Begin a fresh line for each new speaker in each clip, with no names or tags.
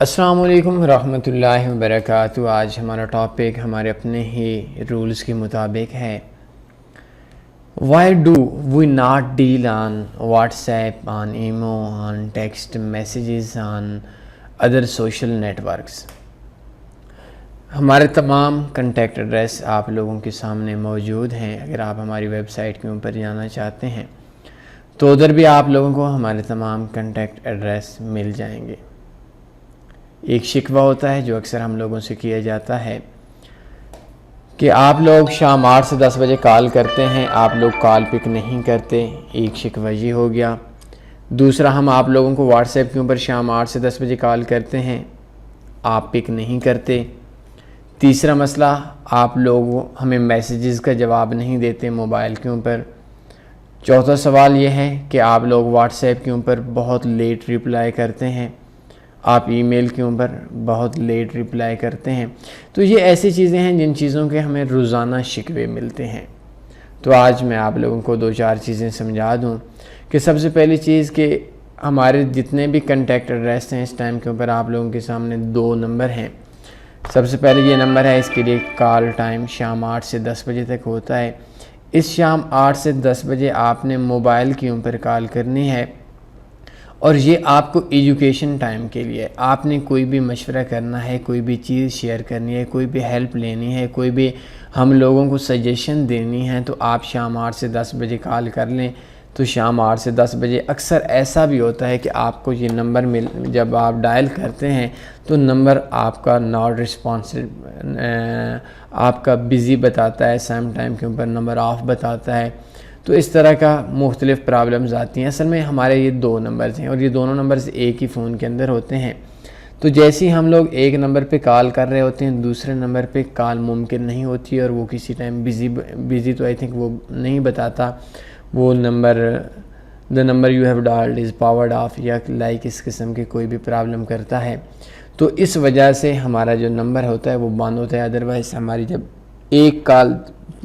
السلام علیکم ورحمۃ اللہ وبرکاتہ۔ آج ہمارا ٹاپک ہمارے اپنے ہی رولز کے مطابق ہے، why do we not deal on WhatsApp, on imo, on text messages, on other social networks. ہمارے تمام کنٹیکٹ ایڈریس آپ لوگوں کے سامنے موجود ہیں۔ اگر آپ ہماری ویب سائٹ کے اوپر جانا چاہتے ہیں تو ادھر بھی آپ لوگوں کو ہمارے تمام کنٹیکٹ ایڈریس مل جائیں گے۔ ایک شکوہ ہوتا ہے جو اکثر ہم لوگوں سے کیا جاتا ہے کہ آپ لوگ شام 8 سے 10 بجے کال کرتے ہیں، آپ لوگ کال پک نہیں کرتے۔ ایک شکوہ یہ ہو گیا۔ دوسرا، ہم آپ لوگوں کو واٹس ایپ کے اوپر شام 8 سے 10 بجے کال کرتے ہیں، آپ پک نہیں کرتے۔ تیسرا مسئلہ، آپ لوگ ہمیں میسیجز کا جواب نہیں دیتے موبائل کے اوپر۔ چوتھا سوال یہ ہے کہ آپ لوگ واٹس ایپ کے اوپر بہت لیٹ رپلائی کرتے ہیں، آپ ای میل کے اوپر بہت لیٹ رپلائی کرتے ہیں۔ تو یہ ایسی چیزیں ہیں جن چیزوں کے ہمیں روزانہ شکوے ملتے ہیں۔ تو آج میں آپ لوگوں کو 2-4 چیزیں سمجھا دوں کہ سب سے پہلی چیز کہ ہمارے جتنے بھی کنٹیکٹ ایڈریس ہیں اس ٹائم کے اوپر آپ لوگوں کے سامنے 2 نمبر ہیں۔ سب سے پہلے یہ نمبر ہے، اس کے لیے کال ٹائم شام 8 سے 10 بجے تک ہوتا ہے۔ اس شام 8 سے 10 بجے آپ نے موبائل کے اوپر کال کرنی ہے، اور یہ آپ کو ایجوکیشن ٹائم کے لیے، آپ نے کوئی بھی مشورہ کرنا ہے، کوئی بھی چیز شیئر کرنی ہے، کوئی بھی ہیلپ لینی ہے، کوئی بھی ہم لوگوں کو سجیشن دینی ہے، تو آپ شام 8 سے 10 بجے کال کر لیں۔ تو شام 8 سے 10 بجے اکثر ایسا بھی ہوتا ہے کہ آپ کو یہ نمبر جب آپ ڈائل کرتے ہیں تو نمبر آپ کا ناٹ رسپانسیو، آپ کا بزی بتاتا ہے، سیم ٹائم کے اوپر نمبر آف بتاتا ہے۔ تو اس طرح کا مختلف پرابلمز آتی ہیں۔ اصل میں ہمارے یہ 2 نمبرز ہیں اور یہ دونوں نمبرز ایک ہی فون کے اندر ہوتے ہیں۔ تو جیسے ہی ہم لوگ ایک نمبر پہ کال کر رہے ہوتے ہیں، دوسرے نمبر پہ کال ممکن نہیں ہوتی اور وہ کسی ٹائم بزی تو آئی تھنک وہ نہیں بتاتا، وہ the number you have dialed is powered off یا لائک اس قسم کی کوئی بھی پرابلم کرتا ہے۔ تو اس وجہ سے ہمارا جو نمبر ہوتا ہے وہ بند ہوتا ہے۔ ادروائز ہماری جب ایک کال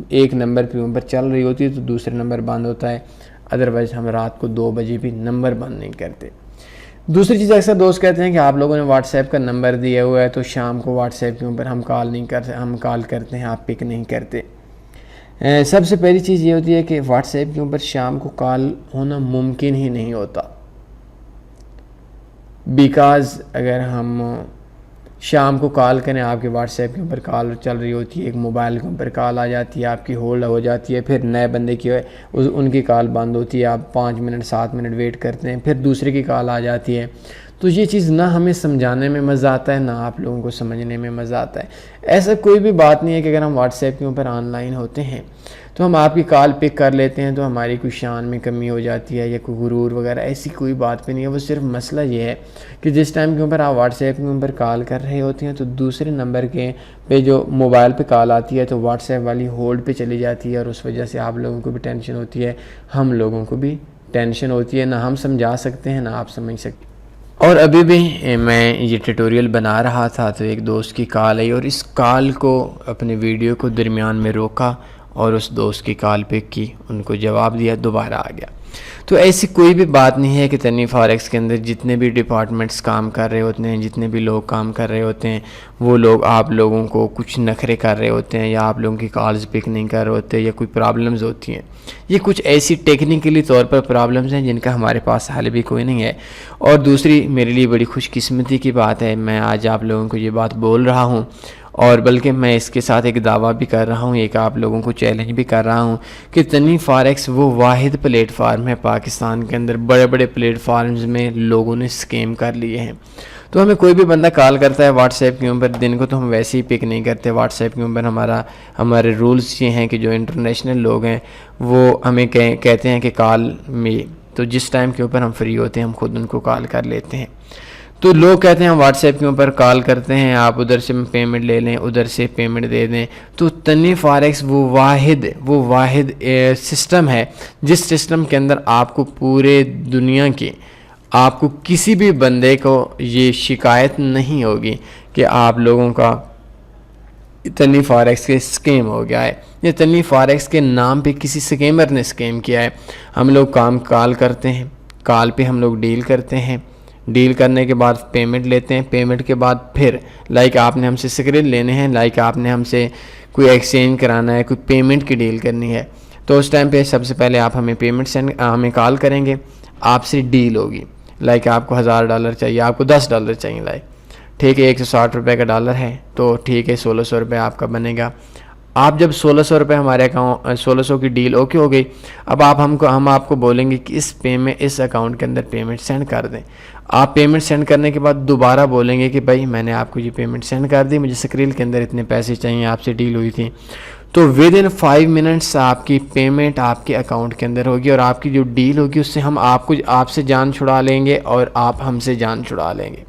ایک نمبر پہ اوپر چل رہی ہوتی ہے تو دوسرے نمبر بند ہوتا ہے، ادروائز ہم رات کو 2 بجے بھی نمبر بند نہیں کرتے۔ دوسری چیز، اکثر دوست کہتے ہیں کہ آپ لوگوں نے واٹس ایپ کا نمبر دیا ہوا ہے تو شام کو واٹس ایپ کے اوپر ہم کال کرتے ہیں، آپ پک نہیں کرتے۔ سب سے پہلی چیز یہ ہوتی ہے کہ واٹس ایپ کے اوپر شام کو کال ہونا ممکن ہی نہیں ہوتا، بیکاز اگر ہم شام کو کال کریں، آپ کے واٹس ایپ کے اوپر کال چل رہی ہوتی ہے، ایک موبائل کے اوپر کال آ جاتی ہے، آپ کی ہولڈ ہو جاتی ہے، پھر نئے بندے کی ان کی کال بند ہوتی ہے، آپ 5 منٹ 7 منٹ ویٹ کرتے ہیں، پھر دوسرے کی کال آ جاتی ہے۔ تو یہ چیز نہ ہمیں سمجھانے میں مزہ آتا ہے، نہ آپ لوگوں کو سمجھنے میں مزہ آتا ہے۔ ایسا کوئی بھی بات نہیں ہے کہ اگر ہم واٹس ایپ کے اوپر آن لائن ہوتے ہیں تو ہم آپ کی کال پک کر لیتے ہیں تو ہماری کوئی شان میں کمی ہو جاتی ہے یا کوئی غرور وغیرہ، ایسی کوئی بات پہ نہیں ہے۔ وہ صرف مسئلہ یہ ہے کہ جس ٹائم کے اوپر آپ واٹس ایپ کے اوپر کال کر رہے ہوتے ہیں تو دوسرے نمبر کے پہ جو موبائل پہ کال آتی ہے تو واٹس ایپ والی ہولڈ پہ چلی جاتی ہے، اور اس وجہ سے آپ لوگوں کو بھی ٹینشن ہوتی ہے، ہم لوگوں کو بھی ٹینشن ہوتی ہے، نہ ہم سمجھا سکتے ہیں نہ آپ سمجھ سکتے۔ اور ابھی بھی میں یہ ٹیٹوریل بنا رہا تھا تو ایک دوست کی کال آئی، اور اس کال کو اپنے ویڈیو کو درمیان میں روکا اور اس دوست کی کال پک کی، ان کو جواب دیا، دوبارہ آ گیا۔ تو ایسی کوئی بھی بات نہیں ہے کہ تنویر فاریکس کے اندر جتنے بھی ڈپارٹمنٹس کام کر رہے ہوتے ہیں، جتنے بھی لوگ کام کر رہے ہوتے ہیں، وہ لوگ آپ لوگوں کو کچھ نخرے کر رہے ہوتے ہیں، یا آپ لوگوں کی کالز پک نہیں کر رہے ہوتے، یا کوئی پرابلمز ہوتی ہیں۔ یہ کچھ ایسی ٹیکنیکلی طور پر پرابلمز ہیں جن کا ہمارے پاس حل بھی کوئی نہیں ہے۔ اور دوسری میرے لیے بڑی خوش قسمتی کی بات ہے، میں آج آپ لوگوں کو یہ بات بول رہا ہوں، اور بلکہ میں اس کے ساتھ ایک دعویٰ بھی کر رہا ہوں، ایک آپ لوگوں کو چیلنج بھی کر رہا ہوں کہ تنویر فاریکس وہ واحد پلیٹ فارم ہے پاکستان کے اندر، بڑے بڑے پلیٹ فارمز میں لوگوں نے اسکیم کر لیے ہیں۔ تو ہمیں کوئی بھی بندہ کال کرتا ہے واٹس ایپ کے اوپر، دن کو تو ہم ویسے ہی پک نہیں کرتے۔ واٹس ایپ کے اوپر ہمارے رولز یہ ہیں کہ جو انٹرنیشنل لوگ ہیں وہ ہمیں کہتے ہیں کہ کال میں، تو جس ٹائم کے اوپر ہم فری ہوتے ہیں ہم خود ان کو کال کر لیتے ہیں۔ تو لوگ کہتے ہیں واٹس ایپ کے اوپر کال کرتے ہیں، آپ ادھر سے پیمنٹ لے لیں، ادھر سے پیمنٹ دے دیں۔ تو تنویر فاریکس وہ واحد سسٹم ہے جس سسٹم کے اندر آپ کو پورے دنیا کے، آپ کو کسی بھی بندے کو یہ شکایت نہیں ہوگی کہ آپ لوگوں کا تنویر فاریکس کے اسکیم ہو گیا ہے، یا تنویر فاریکس کے نام پہ کسی اسکیمر نے اسکیم کیا ہے۔ ہم لوگ کال کرتے ہیں، کال پہ ہم لوگ ڈیل کرتے ہیں، ڈیل کرنے کے بعد پیمنٹ لیتے ہیں. پیمنٹ کے بعد پھر لائک آپ نے ہم سے اسکرین لینے ہیں, لائک آپ نے ہم سے کوئی ایکسچینج کرانا ہے, کوئی پیمنٹ کی ڈیل کرنی ہے, تو اس ٹائم پہ سب سے پہلے آپ ہمیں ہمیں کال کریں گے, آپ سے ڈیل ہوگی. لائک آپ کو $1000 چاہیے, آپ کو $10 چاہیے, لائک ٹھیک ہے, $160 کا ڈالر ہے تو ٹھیک ہے, $1600 آپ کا بنے گا. آپ جب $1600 ہمارے اکاؤنٹ 1600 کی ڈیل اوکے ہو گئی, اب ہم آپ کو بولیں گے کہ اس اکاؤنٹ کے اندر پیمنٹ سینڈ کر دیں. آپ پیمنٹ سینڈ کرنے کے بعد دوبارہ بولیں گے کہ بھائی میں نے آپ کو یہ پیمنٹ سینڈ کر دی, مجھے اسکرین کے اندر اتنے پیسے چاہیے, آپ سے ڈیل ہوئی تھی. تو ودن 5 منٹس آپ کی پیمنٹ آپ کے اکاؤنٹ کے اندر ہوگی, اور آپ کی جو ڈیل ہوگی اس سے ہم آپ سے جان چھڑا لیں گے اور آپ ہم سے جان چھڑا لیں گے.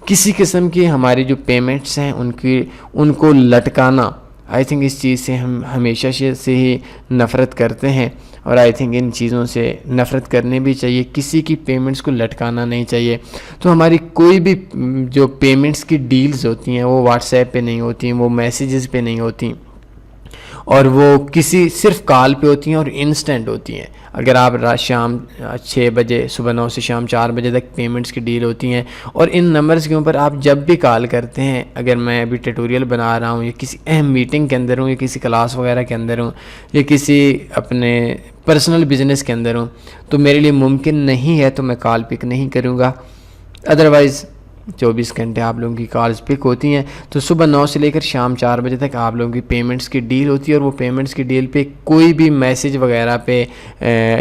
کسی قسم کی ہماری جو پیمنٹس ہیں ان کو لٹکانا, آئی تھنک اس چیز سے ہم ہمیشہ سے ہی نفرت کرتے ہیں, اور آئی تھنک ان چیزوں سے نفرت کرنے بھی چاہیے. کسی کی پیمنٹس کو لٹکانا نہیں چاہیے. تو ہماری کوئی بھی جو پیمنٹس کی ڈیلز ہوتی ہیں وہ واٹس ایپ پہ نہیں ہوتی ہیں, وہ میسیجز پہ نہیں ہوتی, اور وہ صرف کال پہ ہوتی ہیں اور انسٹنٹ ہوتی ہیں. اگر آپ شام 6 بجے, صبح 9 سے شام 4 بجے تک پیمنٹس کی ڈیل ہوتی ہیں, اور ان نمبرز کے اوپر آپ جب بھی کال کرتے ہیں, اگر میں ابھی ٹیٹوریل بنا رہا ہوں یا کسی اہم میٹنگ کے اندر ہوں یا کسی کلاس وغیرہ کے اندر ہوں یا کسی اپنے پرسنل بزنس کے اندر ہوں, تو میرے لیے ممکن نہیں ہے تو میں کال پک نہیں کروں گا. ادروائز 24 گھنٹے آپ لوگوں کی کالز پک ہوتی ہیں. تو صبح 9 سے لے کر شام 4 بجے تک آپ لوگوں کی پیمنٹس کی ڈیل ہوتی ہے, اور وہ پیمنٹس کی ڈیل پہ کوئی بھی میسیج وغیرہ پہ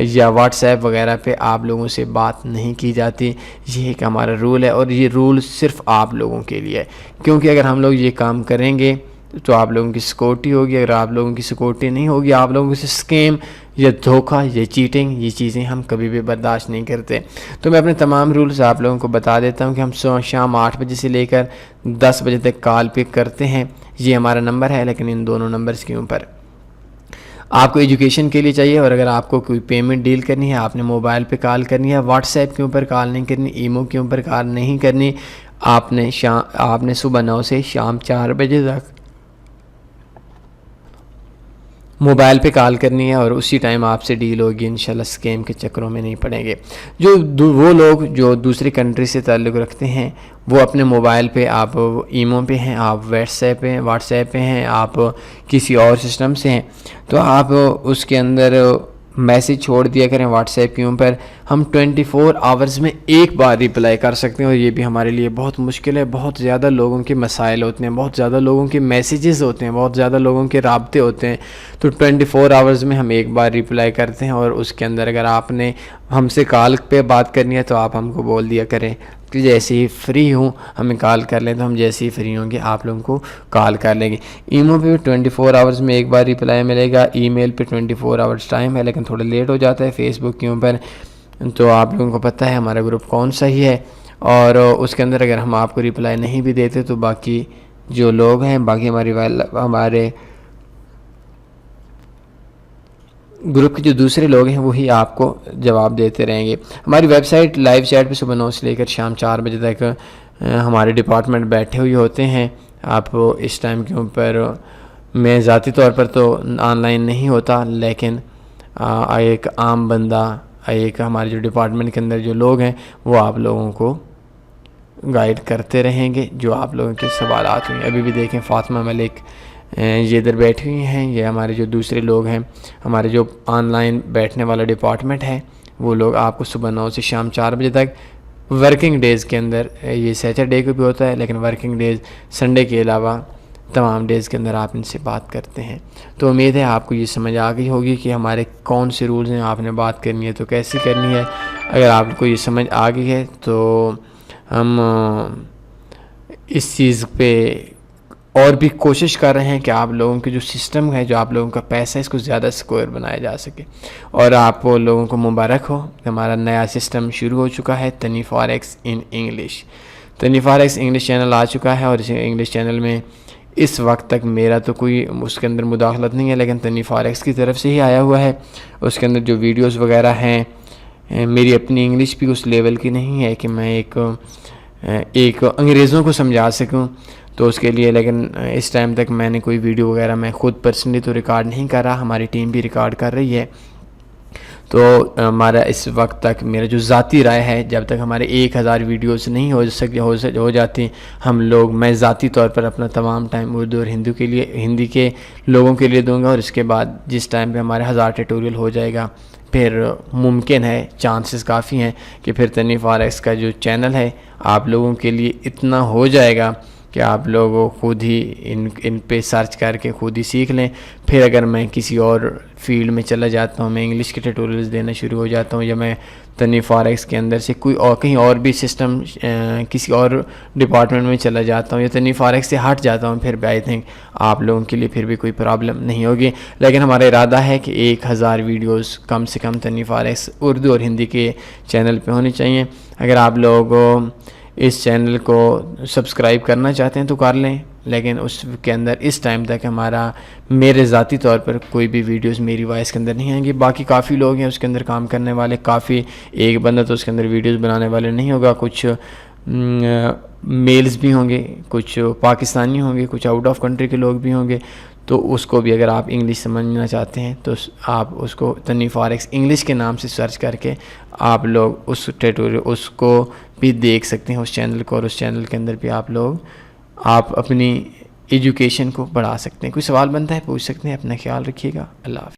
یا واٹس ایپ وغیرہ پہ آپ لوگوں سے بات نہیں کی جاتی. یہ ایک ہمارا رول ہے, اور یہ رول صرف آپ لوگوں کے لیے ہے, کیونکہ اگر ہم لوگ یہ کام کریں گے تو آپ لوگوں کی سیکورٹی ہوگی. اگر آپ لوگوں کی سیکورٹی نہیں ہوگی, آپ لوگوں سے اسکیم یا دھوکہ یا چیٹنگ, یہ چیزیں ہم کبھی بھی برداشت نہیں کرتے. تو میں اپنے تمام رولز آپ لوگوں کو بتا دیتا ہوں کہ ہم شام 8 بجے سے لے کر 10 بجے تک کال پک کرتے ہیں. یہ ہمارا نمبر ہے, لیکن ان دونوں نمبرز کے اوپر آپ کو ایجوکیشن کے لیے چاہیے, اور اگر آپ کو کوئی پیمنٹ ڈیل کرنی ہے, آپ نے موبائل پہ کال کرنی ہے, واٹس ایپ کے اوپر کال نہیں کرنی, ایمو کے اوپر کال نہیں کرنی. آپ نے صبح 9 سے شام 4 بجے تک موبائل پہ کال کرنی ہے, اور اسی ٹائم آپ سے ڈیل ہوگی. انشاءاللہ اسکیم کے چکروں میں نہیں پڑیں گے. وہ لوگ جو دوسری کنٹری سے تعلق رکھتے ہیں, وہ اپنے موبائل پہ, آپ ایمو پہ ہیں, آپ واٹس ایپ پہ ہیں, آپ کسی اور سسٹم سے ہیں, تو آپ اس کے اندر میسیج چھوڑ دیا کریں واٹس ایپ کے اوپر. ہم 24 آورز میں ایک بار ریپلائی کر سکتے ہیں, اور یہ بھی ہمارے لیے بہت مشکل ہے. بہت زیادہ لوگوں کے مسائل ہوتے ہیں, بہت زیادہ لوگوں کے میسیجز ہوتے ہیں, بہت زیادہ لوگوں کے رابطے ہوتے ہیں. تو 24 آورز میں ہم ایک بار ریپلائی کرتے ہیں, اور اس کے اندر اگر آپ نے ہم سے کال پہ بات کرنی ہے تو آپ ہم کو بول دیا کریں کہ جیسے ہی فری ہوں ہمیں کال کر لیں, تو ہم جیسے ہی فری ہوں گے آپ لوگوں کو کال کر لیں گے. ایمو پہ 24 آورز میں ایک بار ریپلائی ملے گا, ای میل پہ 24 آورز ٹائم ہے, لیکن تھوڑا لیٹ ہو جاتا ہے. فیس بک کے اوپر تو آپ لوگوں کو پتہ ہے ہمارا گروپ کون سا ہی ہے, اور اس کے اندر اگر ہم آپ کو ریپلائی نہیں بھی دیتے تو باقی جو لوگ ہیں, باقی ہمارے گروپ کے جو دوسرے لوگ ہیں وہی آپ کو جواب دیتے رہیں گے. ہماری ویب سائٹ لائیو چیٹ پہ صبح 9 سے لے کر شام 4 بجے تک ہمارے ڈپارٹمنٹ بیٹھے ہوئے ہوتے ہیں. آپ اس ٹائم کے اوپر میں ذاتی طور پر تو آن لائن نہیں ہوتا, لیکن ایک عام بندہ, ایک ہمارے جو ڈپارٹمنٹ کے اندر جو لوگ ہیں وہ آپ لوگوں کو گائیڈ کرتے رہیں گے جو آپ لوگوں کے سوالات ہوئے. ابھی بھی دیکھیں فاطمہ ملک یہ ادھر بیٹھی ہوئی ہیں, یہ ہمارے جو دوسرے لوگ ہیں, ہمارے جو آن لائن بیٹھنے والا ڈپارٹمنٹ ہے, وہ لوگ آپ کو صبح 9 سے شام 4 بجے تک ورکنگ ڈیز کے اندر, یہ سیٹرڈے کو بھی ہوتا ہے لیکن ورکنگ ڈیز سنڈے کے علاوہ تمام ڈیز کے اندر آپ ان سے بات کرتے ہیں. تو امید ہے آپ کو یہ سمجھ آ گئی ہوگی کہ ہمارے کون سے رولز ہیں, آپ نے بات کرنی ہے تو کیسی کرنی ہے. اگر آپ کو یہ سمجھ آ گئی ہے تو ہم اس چیز پہ اور بھی کوشش کر رہے ہیں کہ آپ لوگوں کے جو سسٹم ہے, جو آپ لوگوں کا پیسہ ہے, اس کو زیادہ سیکور بنایا جا سکے. اور آپ لوگوں کو مبارک ہو, ہمارا نیا سسٹم شروع ہو چکا ہے, تنی فاریکس ان انگلش. تنی فاریکس انگلش چینل آ چکا ہے, اور اس انگلش چینل میں اس وقت تک میرا تو کوئی اس کے اندر مداخلت نہیں ہے, لیکن تنی فاریکس کی طرف سے ہی آیا ہوا ہے. اس کے اندر جو ویڈیوز وغیرہ ہیں, میری اپنی انگلش بھی اس لیول کی نہیں ہے کہ میں ایک انگریزوں کو سمجھا سکوں, تو اس کے لیے لیکن اس ٹائم تک میں نے کوئی ویڈیو وغیرہ میں خود پرسنلی تو ریکارڈ نہیں کر رہا, ہماری ٹیم بھی ریکارڈ کر رہی ہے. تو ہمارا اس وقت تک میرا جو ذاتی رائے ہے، جب تک ہمارے 1000 ویڈیوز نہیں ہو جاتی، ہم لوگ میں ذاتی طور پر اپنا تمام ٹائم اردو اور ہندی کے لوگوں کے لیے دوں گا، اور اس کے بعد جس ٹائم پہ ہمارے 1000 ٹیٹوریل ہو جائے گا، پھر ممکن ہے، چانسز کافی ہیں کہ پھر تنویر فارکس کا جو چینل ہے آپ لوگوں کے لیے اتنا ہو جائے گا کہ آپ لوگ خود ہی ان پہ سرچ کر کے خود ہی سیکھ لیں۔ پھر اگر میں کسی اور فیلڈ میں چلا جاتا ہوں، میں انگلش کے ٹیٹوریلز دینا شروع ہو جاتا ہوں، یا میں تنویر فارکس کے اندر سے کوئی اور کہیں اور بھی سسٹم کسی اور ڈپارٹمنٹ میں چلا جاتا ہوں، یا تنویر فارکس سے ہٹ جاتا ہوں، پھر بھی آئی تھنک آپ لوگوں کے لیے پھر بھی کوئی پرابلم نہیں ہوگی۔ لیکن ہمارا ارادہ ہے کہ 1000 ویڈیوز کم سے کم تنویر فارکس اردو اور ہندی کے چینل پہ ہونی چاہیے۔ اگر آپ لوگ اس چینل کو سبسکرائب کرنا چاہتے ہیں تو کر لیں، لیکن اس کے اندر اس ٹائم تک میرے ذاتی طور پر کوئی بھی ویڈیوز میری وائس کے اندر نہیں آئیں گی۔ باقی کافی لوگ ہیں اس کے اندر کام کرنے والے، کافی ایک بندہ تو اس کے اندر ویڈیوز بنانے والے نہیں ہوگا، کچھ میلز بھی ہوں گے، کچھ پاکستانی ہوں گے، کچھ آؤٹ آف کنٹری کے لوگ بھی ہوں گے، تو اس کو بھی اگر آپ انگلش سمجھنا چاہتے ہیں تو آپ اس کو تنویر فارکس انگلش کے نام سے سرچ کر کے آپ لوگ اس کو بھی دیکھ سکتے ہیں، اس چینل کو، اور اس چینل کے اندر بھی آپ اپنی ایجوکیشن کو بڑھا سکتے ہیں۔ کوئی سوال بنتا ہے پوچھ سکتے ہیں۔ اپنا خیال رکھیے گا۔ اللہ حافظ۔